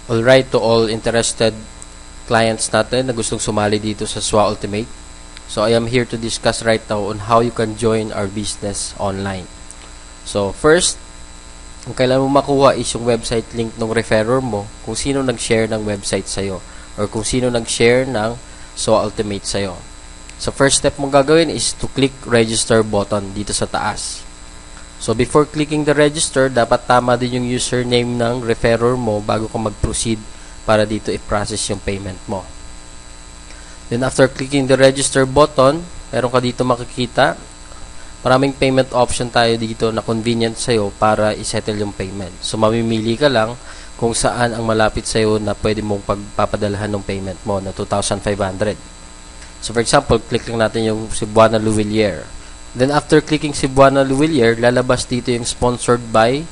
Alright, to all interested clients natin na gustong sumali dito sa SWA Ultimate. So, I am here to discuss right now on how you can join our business online. So, first, kung kailan mo makuha is yung website link ng referrer mo, kung sino nag-share ng website sa'yo, or kung sino nag-share ng SWA Ultimate sa'yo. So, first step mong gagawin is to click register button dito sa taas. So, before clicking the register, dapat tama din yung username ng referrer mo bago ka mag-proceed para dito i-process yung payment mo. Then, after clicking the register button, meron ka dito makikita, maraming payment option tayo dito na convenient sa'yo para i-settle yung payment. So, mamimili ka lang kung saan ang malapit sa'yo na pwede mong pagpapadalahan ng payment mo na 2,500. So, for example, click lang natin yung Cebuana Luwilier. Then, after clicking Cebuana Luwilier, lalabas dito yung sponsored by,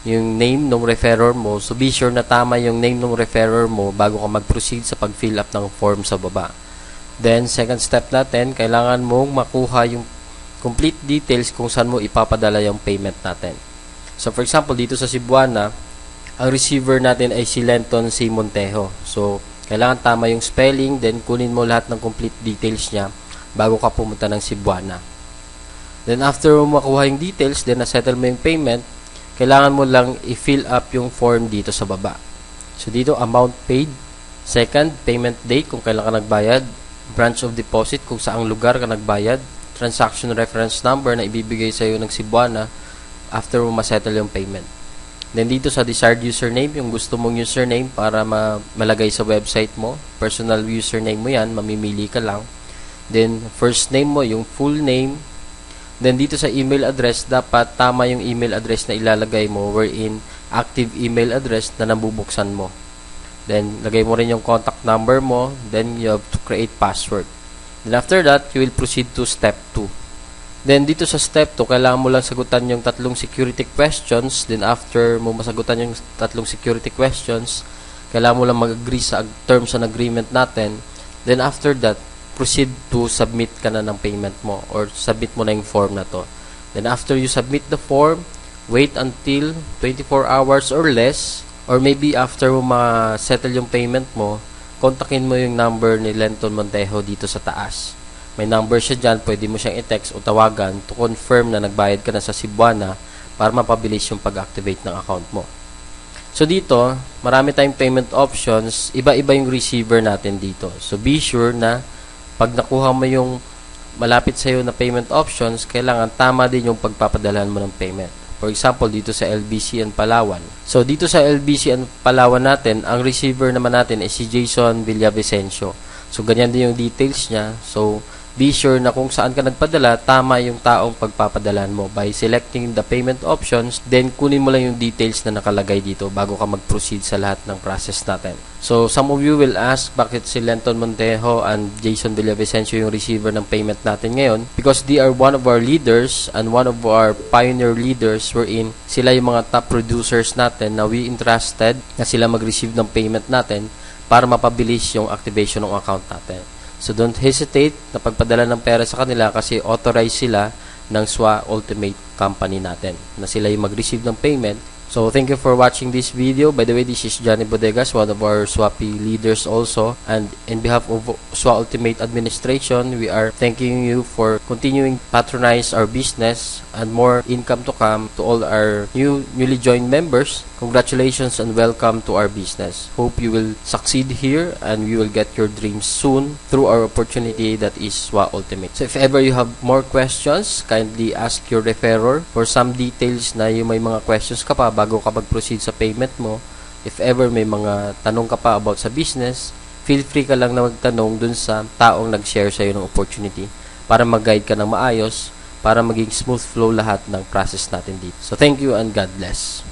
yung name ng referrer mo. So, be sure na tama yung name ng referrer mo bago ka mag-proceed sa pag-fill up ng form sa baba. Then, second step natin, kailangan mong makuha yung complete details kung saan mo ipapadala yung payment natin. So, for example, dito sa Cebuana, ang receiver natin ay si Lenton C. Montejo. So, kailangan tama yung spelling, then kunin mo lahat ng complete details niya bago ka pumunta ng Cebuana. Then, after mo makuha yung details, then na-settle mo yung payment, kailangan mo lang i-fill up yung form dito sa baba. So, dito, amount paid. Second, payment date, kung kailan ka nagbayad. Branch of deposit, kung saang lugar ka nagbayad. Transaction reference number na ibibigay sa'yo ng Cebuana after mo ma-settle yung payment. Then, dito sa desired username, yung gusto mong username para malagay sa website mo. Personal username mo yan, mamimili ka lang. Then, first name mo, yung full name. Then, dito sa email address, dapat tama yung email address na ilalagay mo wherein active email address na nabubuksan mo. Then, lagay mo rin yung contact number mo. Then, you have to create password. Then, after that, you will proceed to step 2. Then, dito sa step 2, kailangan mo lang sagutan yung 3 security questions. Then, after mo masagutan yung 3 security questions, kailangan mo lang mag-agree sa terms and agreement natin. Then, after that, proceed to submit ka na ng payment mo or submit mo na yung form na to. Then after you submit the form, wait until 24 hours or less, or maybe after mo ma-settle yung payment mo, kontakin mo yung number ni Lenton Montejo dito sa taas. May number siya dyan, pwede mo siyang i-text o tawagan to confirm na nagbayad ka na sa Cebuana para mapabilis yung pag-activate ng account mo. So dito, marami tayong payment options, iba-iba yung receiver natin dito. So be sure na pag nakuha mo yung malapit sa'yo na payment options, kailangan tama din yung pagpapadalahan mo ng payment. For example, dito sa LBC and Palawan. So, dito sa LBC and Palawan natin, ang receiver naman natin ay si Jason Villavicencio. So, ganyan din yung details niya. So, be sure na kung saan ka nagpadala, tama yung taong pagpapadalahan mo. By selecting the payment options, then kunin mo lang yung details na nakalagay dito bago ka mag-proceed sa lahat ng process natin. So, some of you will ask bakit si Lenton Montejo and Jason Villavicencio yung receiver ng payment natin ngayon? Because they are one of our leaders and one of our pioneer leaders wherein sila yung mga top producers natin na we entrusted na sila mag-receive ng payment natin para mapabilis yung activation ng account natin. So, don't hesitate na pagpadala ng pera sa kanila kasi authorized sila ng SWA Ultimate Company natin na sila yung mag-receive ng payment. So, thank you for watching this video. By the way, this is Johnny Bodegas, one of our SWAPI leaders also. And in behalf of SWA Ultimate Administration, we are thanking you for continuing to patronize our business and more income to come to all our newly joined members. Congratulations and welcome to our business. Hope you will succeed here and you will get your dreams soon through our opportunity that is SWA Ultimate. So if ever you have more questions, kindly ask your referrer for some details na yung may mga questions ka pa bago ka mag-proceed sa payment mo. If ever may mga tanong ka pa about sa business, feel free ka lang na magtanong dun sa taong nag-share sa'yo ng opportunity para mag-guide ka ng maayos para maging smooth flow lahat ng process natin dito. So thank you and God bless.